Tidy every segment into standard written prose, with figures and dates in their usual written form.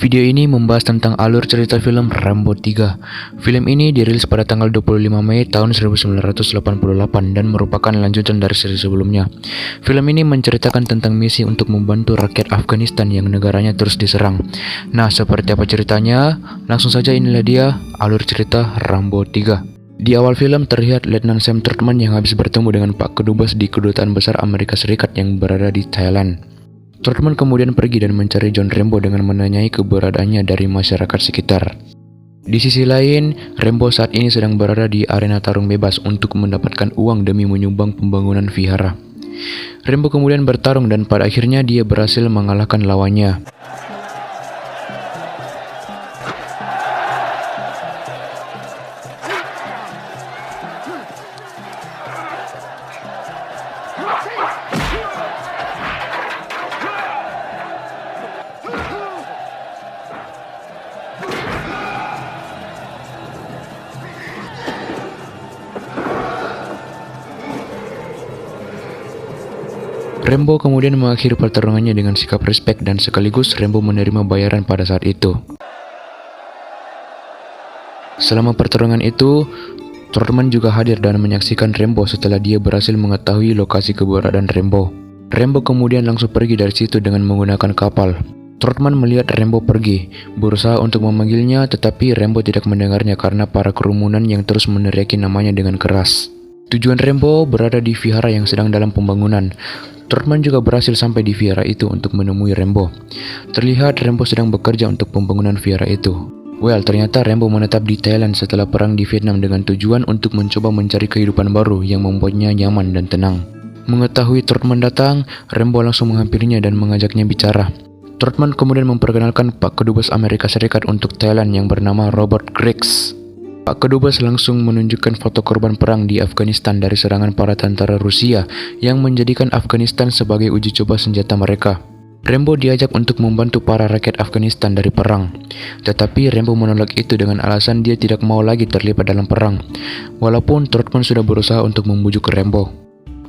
Video ini membahas tentang alur cerita film Rambo 3. Film ini dirilis pada tanggal 25 Mei tahun 1988 dan merupakan lanjutan dari seri sebelumnya. Film ini menceritakan tentang misi untuk membantu rakyat Afghanistan yang negaranya terus diserang. Nah, seperti apa ceritanya? Langsung saja, inilah dia alur cerita Rambo 3. Di awal film terlihat Letnan Sam Trotman yang habis bertemu dengan Pak Kedubes di Kedutaan Besar Amerika Serikat yang berada di Thailand. Trotman kemudian pergi dan mencari John Rambo dengan menanyai keberadaannya dari masyarakat sekitar. Di sisi lain, Rambo saat ini sedang berada di arena tarung bebas untuk mendapatkan uang demi menyumbang pembangunan vihara. Rambo kemudian bertarung dan pada akhirnya dia berhasil mengalahkan lawannya. Rambo kemudian mengakhiri pertarungannya dengan sikap respek dan sekaligus Rambo menerima bayaran pada saat itu. Selama pertarungan itu, Trotman juga hadir dan menyaksikan Rambo setelah dia berhasil mengetahui lokasi keberadaan Rambo. Rambo kemudian langsung pergi dari situ dengan menggunakan kapal. Trotman melihat Rambo pergi, berusaha untuk memanggilnya, tetapi Rambo tidak mendengarnya karena para kerumunan yang terus meneriaki namanya dengan keras. Tujuan Rambo berada di vihara yang sedang dalam pembangunan. Trotman juga berhasil sampai di vihara itu untuk menemui Rambo. Terlihat Rambo sedang bekerja untuk pembangunan vihara itu. Ternyata Rambo menetap di Thailand setelah perang di Vietnam dengan tujuan untuk mencoba mencari kehidupan baru yang membuatnya nyaman dan tenang. Mengetahui Trotman datang, Rambo langsung menghampirinya dan mengajaknya bicara. Trotman kemudian memperkenalkan Pak Kedubes Amerika Serikat untuk Thailand yang bernama Robert Griggs. Pak Kedubes langsung menunjukkan foto korban perang di Afghanistan dari serangan para tentara Rusia yang menjadikan Afghanistan sebagai uji coba senjata mereka. Rambo diajak untuk membantu para rakyat Afghanistan dari perang. Tetapi Rambo menolak itu dengan alasan dia tidak mau lagi terlibat dalam perang. Walaupun Trotman sudah berusaha untuk membujuk Rambo.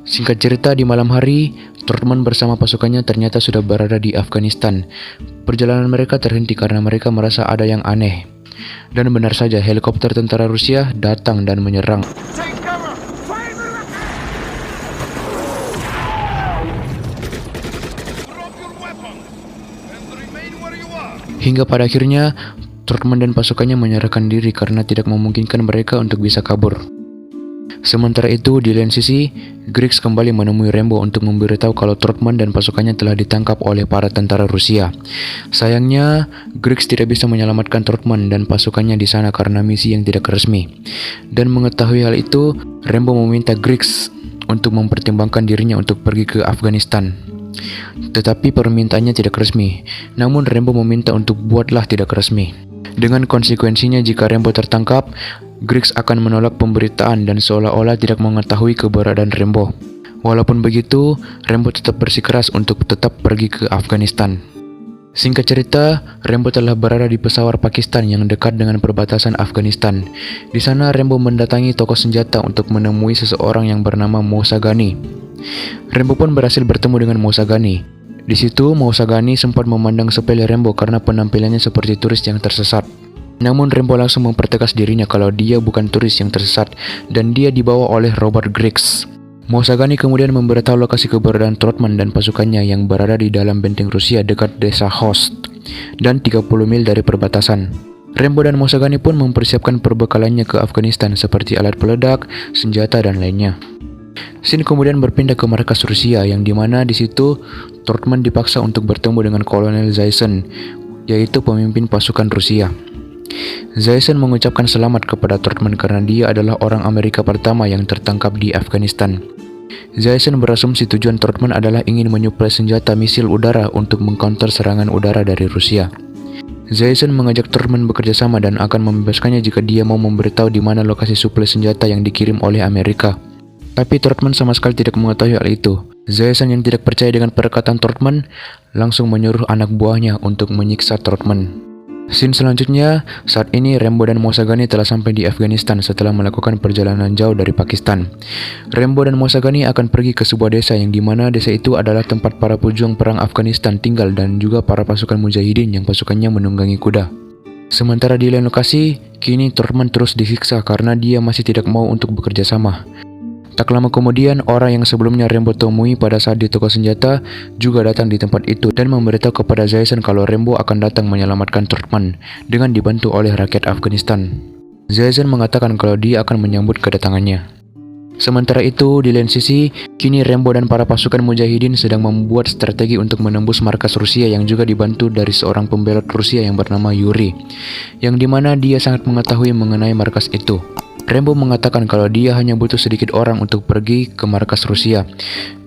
Singkat cerita, di malam hari, Trotman bersama pasukannya ternyata sudah berada di Afghanistan. Perjalanan mereka terhenti karena mereka merasa ada yang aneh. Dan benar saja, helikopter tentara Rusia datang dan menyerang. Hingga pada akhirnya, Trotman dan pasukannya menyerahkan diri karena tidak memungkinkan mereka untuk bisa kabur. Sementara itu, di lain sisi, Griggs kembali menemui Rambo untuk memberitahu kalau Trotman dan pasukannya telah ditangkap oleh para tentara Rusia. Sayangnya, Griggs tidak bisa menyelamatkan Trotman dan pasukannya di sana karena misi yang tidak resmi. Dan mengetahui hal itu, Rambo meminta Griggs untuk mempertimbangkan dirinya untuk pergi ke Afghanistan. Tetapi permintaannya tidak resmi. Namun Rambo meminta untuk buatlah tidak resmi. Dengan konsekuensinya, jika Rambo tertangkap, Griggs akan menolak pemberitaan dan seolah-olah tidak mengetahui keberadaan Rambo. Walaupun begitu, Rambo tetap bersikeras untuk tetap pergi ke Afghanistan. Singkat cerita, Rambo telah berada di Peshawar, Pakistan yang dekat dengan perbatasan Afghanistan. Di sana Rambo mendatangi toko senjata untuk menemui seseorang yang bernama Mousa Ghani. Rambo pun berhasil bertemu dengan Mousa Ghani. Di situ, Mousa Ghani sempat memandang sepele Rambo karena penampilannya seperti turis yang tersesat. Namun Rambo langsung mempertegas dirinya kalau dia bukan turis yang tersesat dan dia dibawa oleh Robert Griggs. Mousa Ghani kemudian memberitahu lokasi keberadaan Trotman dan pasukannya yang berada di dalam benteng Rusia dekat desa Khost dan 30 mil dari perbatasan. Rambo dan Mousa Ghani pun mempersiapkan perbekalannya ke Afghanistan seperti alat peledak, senjata dan lainnya. Scene kemudian berpindah ke markas Rusia yang dimana di situ Trotman dipaksa untuk bertemu dengan Kolonel Zaysen, yaitu pemimpin pasukan Rusia. Zaysen mengucapkan selamat kepada Trotman karena dia adalah orang Amerika pertama yang tertangkap di Afghanistan. Zaysen berasumsi tujuan Trotman adalah ingin menyuplai senjata misil udara untuk mengcounter serangan udara dari Rusia. Zaysen mengajak Trotman bekerja sama dan akan membebaskannya jika dia mau memberitahu di mana lokasi suplai senjata yang dikirim oleh Amerika. Tapi Trotman sama sekali tidak mengetahui hal itu. Zaysen yang tidak percaya dengan perkataan Trotman langsung menyuruh anak buahnya untuk menyiksa Trotman. Scene selanjutnya, saat ini Rembo dan Mosagani telah sampai di Afghanistan setelah melakukan perjalanan jauh dari Pakistan. Rembo dan Mosagani akan pergi ke sebuah desa yang dimana desa itu adalah tempat para pejuang perang Afghanistan tinggal dan juga para pasukan mujahidin yang pasukannya menunggangi kuda. Sementara di lain lokasi, kini Turkman terus disiksa karena dia masih tidak mau untuk bekerja sama. Tak lama kemudian, orang yang sebelumnya Rembo temui pada saat di toko senjata juga datang di tempat itu dan memberitahu kepada Zaisen kalau Rembo akan datang menyelamatkan Turkman dengan dibantu oleh rakyat Afghanistan. Zaisen mengatakan kalau dia akan menyambut kedatangannya. Sementara itu, di lain sisi, kini Rembo dan para pasukan mujahidin sedang membuat strategi untuk menembus markas Rusia yang juga dibantu dari seorang pembelot Rusia yang bernama Yuri, yang dimana dia sangat mengetahui mengenai markas itu. Rembo mengatakan kalau dia hanya butuh sedikit orang untuk pergi ke markas Rusia,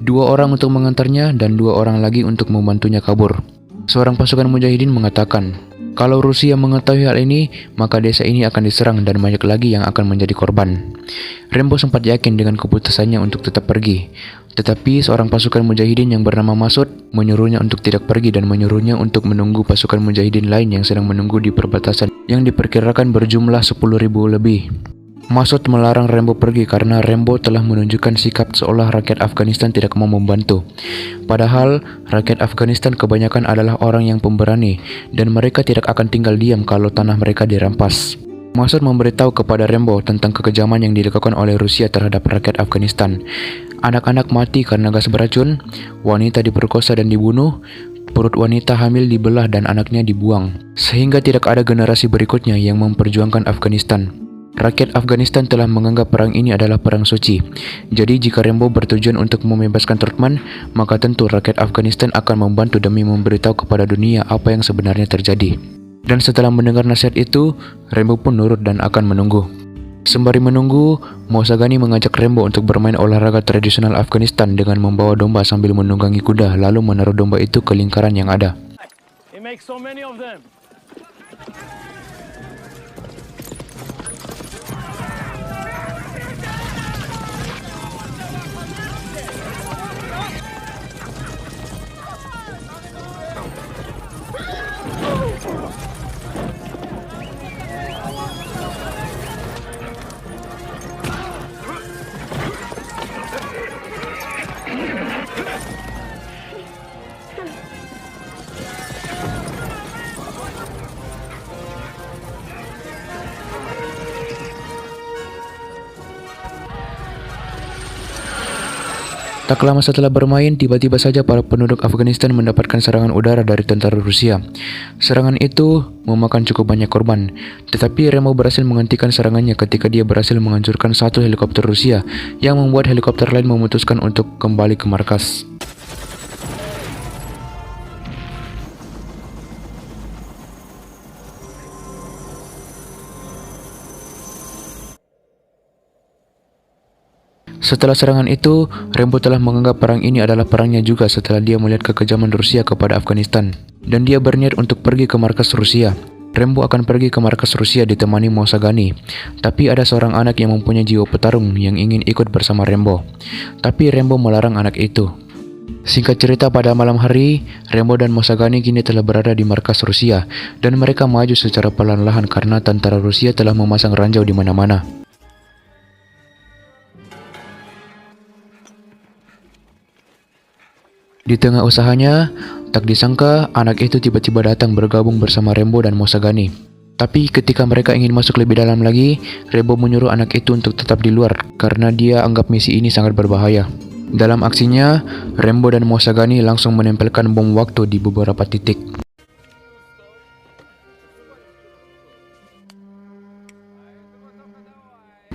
2 orang untuk mengantarnya dan 2 orang lagi untuk membantunya kabur. Seorang pasukan mujahidin mengatakan, kalau Rusia mengetahui hal ini, maka desa ini akan diserang dan banyak lagi yang akan menjadi korban. Rembo sempat yakin dengan keputusannya untuk tetap pergi, tetapi seorang pasukan mujahidin yang bernama Masud menyuruhnya untuk tidak pergi dan menyuruhnya untuk menunggu pasukan mujahidin lain yang sedang menunggu di perbatasan yang diperkirakan berjumlah 10.000 lebih. Masud melarang Rembo pergi karena Rembo telah menunjukkan sikap seolah rakyat Afghanistan tidak mau membantu. Padahal, rakyat Afghanistan kebanyakan adalah orang yang pemberani dan mereka tidak akan tinggal diam kalau tanah mereka dirampas. Masud memberitahu kepada Rembo tentang kekejaman yang dilakukan oleh Rusia terhadap rakyat Afghanistan. Anak-anak mati karena gas beracun, wanita diperkosa dan dibunuh, perut wanita hamil dibelah dan anaknya dibuang, sehingga tidak ada generasi berikutnya yang memperjuangkan Afghanistan. Rakyat Afghanistan telah menganggap perang ini adalah perang suci. Jadi jika Rembo bertujuan untuk membebaskan Turkman, maka tentu rakyat Afghanistan akan membantu demi memberitahu kepada dunia apa yang sebenarnya terjadi. Dan setelah mendengar nasihat itu, Rembo pun nurut dan akan menunggu. Sembari menunggu, Mosagani mengajak Rembo untuk bermain olahraga tradisional Afghanistan dengan membawa domba sambil menunggangi kuda lalu menaruh domba itu ke lingkaran yang ada. Tak lama setelah bermain, tiba-tiba saja para penduduk Afghanistan mendapatkan serangan udara dari tentara Rusia. Serangan itu memakan cukup banyak korban, tetapi Rembo berhasil menghentikan serangannya ketika dia berhasil menghancurkan satu helikopter Rusia yang membuat helikopter lain memutuskan untuk kembali ke markas. Setelah serangan itu, Rembo telah menganggap perang ini adalah perangnya juga setelah dia melihat kekejaman Rusia kepada Afghanistan. Dan dia berniat untuk pergi ke markas Rusia. Rembo akan pergi ke markas Rusia ditemani Mosagani. Tapi ada seorang anak yang mempunyai jiwa petarung yang ingin ikut bersama Rembo. Tapi Rembo melarang anak itu. Singkat cerita, pada malam hari, Rembo dan Mosagani kini telah berada di markas Rusia. Dan mereka maju secara perlahan-lahan karena tentara Rusia telah memasang ranjau di mana-mana. Di tengah usahanya, tak disangka anak itu tiba-tiba datang bergabung bersama Rembo dan Mosagani. Tapi ketika mereka ingin masuk lebih dalam lagi, Rembo menyuruh anak itu untuk tetap di luar karena dia anggap misi ini sangat berbahaya. Dalam aksinya, Rembo dan Mosagani langsung menempelkan bom waktu di beberapa titik.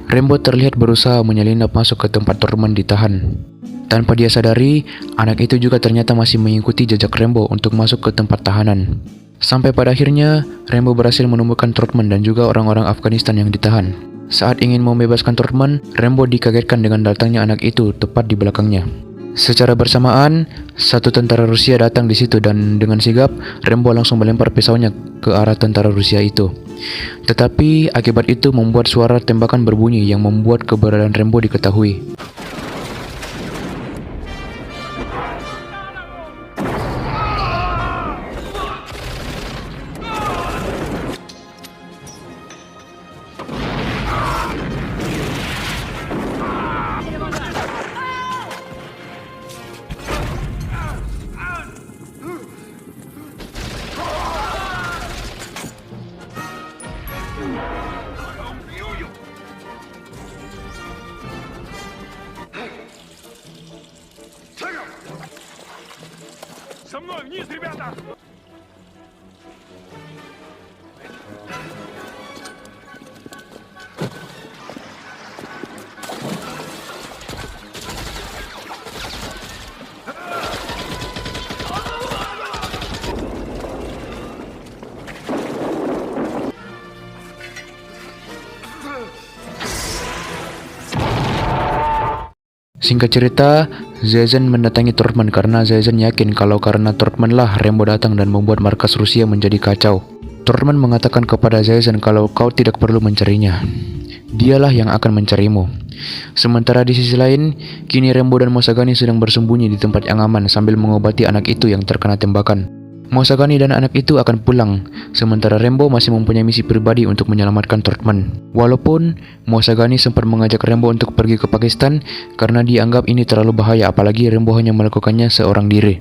Rembo terlihat berusaha menyelinap masuk ke tempat Turkman ditahan. Tanpa dia sadari, anak itu juga ternyata masih mengikuti jejak Rembo untuk masuk ke tempat tahanan. Sampai pada akhirnya, Rembo berhasil menemukan Turkman dan juga orang-orang Afghanistan yang ditahan. Saat ingin membebaskan Turkman, Rembo dikagetkan dengan datangnya anak itu tepat di belakangnya. Secara bersamaan, satu tentara Rusia datang di situ dan dengan sigap, Rembo langsung melempar pisaunya ke arah tentara Rusia itu. Tetapi akibat itu membuat suara tembakan berbunyi yang membuat keberadaan Rembo diketahui. Singkat cerita, Zazen mendatangi Tortman karena Zazen yakin kalau karena Tortman lah Rembo datang dan membuat markas Rusia menjadi kacau. Tortman mengatakan kepada Zazen kalau kau tidak perlu mencarinya. Dialah yang akan mencarimu. Sementara di sisi lain, kini Rembo dan Mosagani sedang bersembunyi di tempat yang aman sambil mengobati anak itu yang terkena tembakan. Mosagani dan anak itu akan pulang, sementara Rembo masih mempunyai misi pribadi untuk menyelamatkan Tortman. Walaupun Mosagani sempat mengajak Rembo untuk pergi ke Pakistan karena dianggap ini terlalu bahaya, apalagi Rembo hanya melakukannya seorang diri.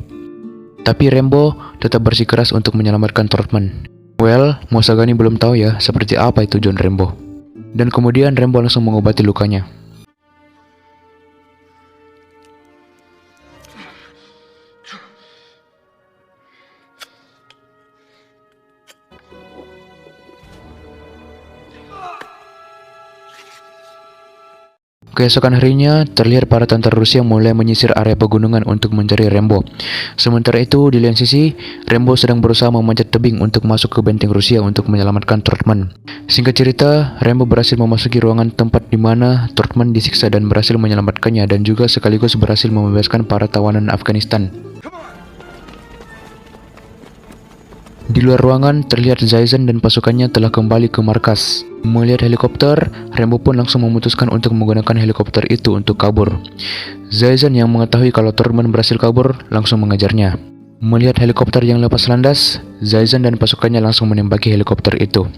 Tapi Rembo tetap bersikeras untuk menyelamatkan Tortman. Well, Mosagani belum tahu ya seperti apa itu tujuan Rembo. Dan kemudian Rembo langsung mengobati lukanya. Keesokan harinya, terlihat para tentara Rusia mulai menyisir area pegunungan untuk mencari Rembo. Sementara itu, di lain sisi, Rembo sedang berusaha memanjat tebing untuk masuk ke benteng Rusia untuk menyelamatkan Tortman. Singkat cerita, Rembo berhasil memasuki ruangan tempat di mana Tortman disiksa dan berhasil menyelamatkannya dan juga sekaligus berhasil membebaskan para tawanan Afghanistan. Di luar ruangan, terlihat Zazen dan pasukannya telah kembali ke markas. Melihat helikopter, Rembo pun langsung memutuskan untuk menggunakan helikopter itu untuk kabur. Zazen yang mengetahui kalau Tortman berhasil kabur, langsung mengejarnya. Melihat helikopter yang lepas landas, Zazen dan pasukannya langsung menembaki helikopter itu.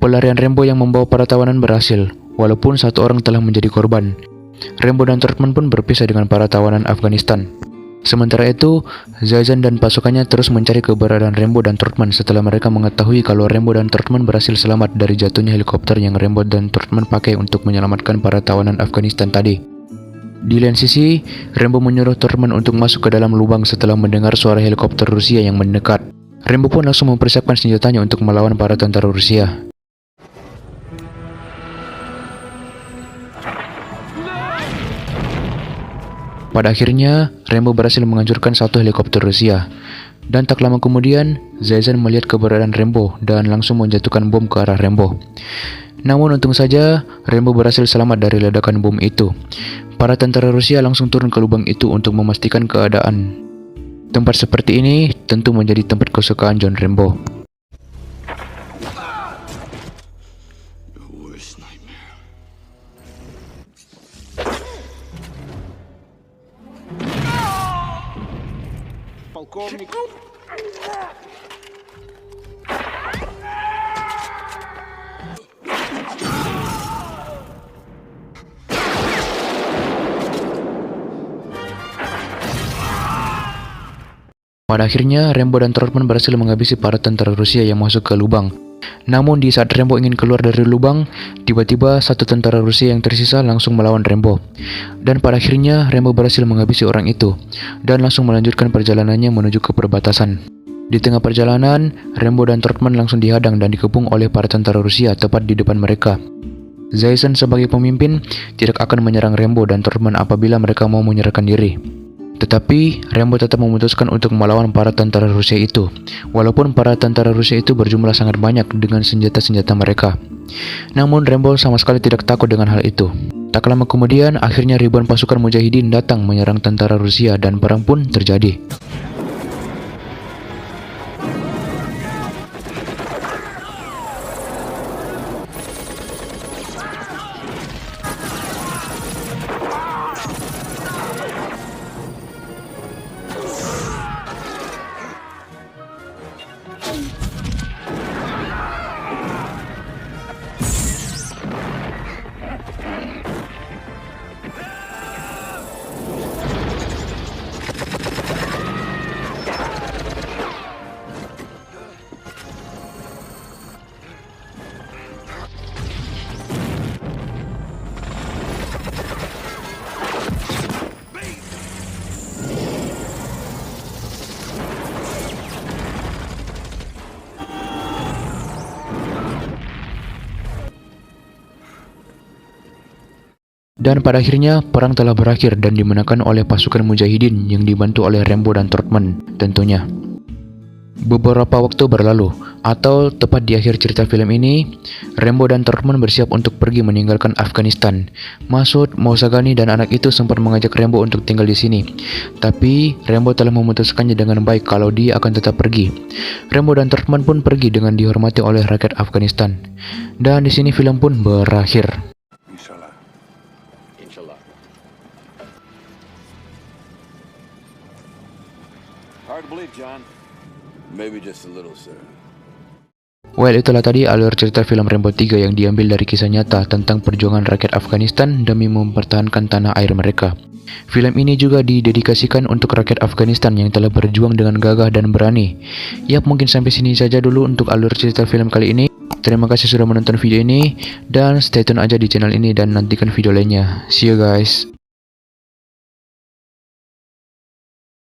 Pelarian Rembo yang membawa para tawanan berhasil, walaupun satu orang telah menjadi korban. Rembo dan Tortman pun berpisah dengan para tawanan Afghanistan. Sementara itu, Zazen dan pasukannya terus mencari keberadaan Rembo dan Tortman setelah mereka mengetahui kalau Rembo dan Tortman berhasil selamat dari jatuhnya helikopter yang Rembo dan Tortman pakai untuk menyelamatkan para tawanan Afghanistan tadi. Di lain sisi, Rembo menyuruh Tortman untuk masuk ke dalam lubang setelah mendengar suara helikopter Rusia yang mendekat. Rembo pun langsung mempersiapkan senjatanya untuk melawan para tentara Rusia. Pada akhirnya, Rembo berhasil menghancurkan satu helikopter Rusia. Dan tak lama kemudian, Zazen melihat keberadaan Rembo dan langsung menjatuhkan bom ke arah Rembo. Namun untung saja, Rembo berhasil selamat dari ledakan bom itu. Para tentara Rusia langsung turun ke lubang itu untuk memastikan keadaan. Tempat seperti ini tentu menjadi tempat kesukaan John Rembo. Полковник. Pada akhirnya, Rembo dan Tortman berhasil menghabisi para tentara Rusia yang masuk ke lubang. Namun di saat Rembo ingin keluar dari lubang, tiba-tiba satu tentara Rusia yang tersisa langsung melawan Rembo. Dan pada akhirnya, Rembo berhasil menghabisi orang itu, dan langsung melanjutkan perjalanannya menuju ke perbatasan. Di tengah perjalanan, Rembo dan Tortman langsung dihadang dan dikepung oleh para tentara Rusia tepat di depan mereka. Zazen sebagai pemimpin tidak akan menyerang Rembo dan Tortman apabila mereka mau menyerahkan diri. Tetapi, Rembo tetap memutuskan untuk melawan para tentara Rusia itu, walaupun para tentara Rusia itu berjumlah sangat banyak dengan senjata-senjata mereka. Namun, Rembo sama sekali tidak takut dengan hal itu. Tak lama kemudian, akhirnya ribuan pasukan mujahidin datang menyerang tentara Rusia dan perang pun terjadi. Dan pada akhirnya, perang telah berakhir dan dimenangkan oleh pasukan Mujahidin yang dibantu oleh Rambo dan Trotman tentunya. Beberapa waktu berlalu, atau tepat di akhir cerita film ini, Rambo dan Trotman bersiap untuk pergi meninggalkan Afghanistan. Masud, Mousagani, dan anak itu sempat mengajak Rambo untuk tinggal di sini. Tapi, Rambo telah memutuskannya dengan baik kalau dia akan tetap pergi. Rambo dan Trotman pun pergi dengan dihormati oleh rakyat Afghanistan. Dan di sini film pun berakhir. Inshallah. Inshallah. Hard to believe, John. Maybe just a little, sir. Well, itulah tadi alur cerita film Rambo 3 yang diambil dari kisah nyata tentang perjuangan rakyat Afghanistan demi mempertahankan tanah air mereka. Film ini juga didedikasikan untuk rakyat Afghanistan yang telah berjuang dengan gagah dan berani. Yap, mungkin sampai sini saja dulu untuk alur cerita film kali ini. Terima kasih sudah menonton video ini, dan stay tune aja di channel ini dan nantikan video lainnya. See you guys.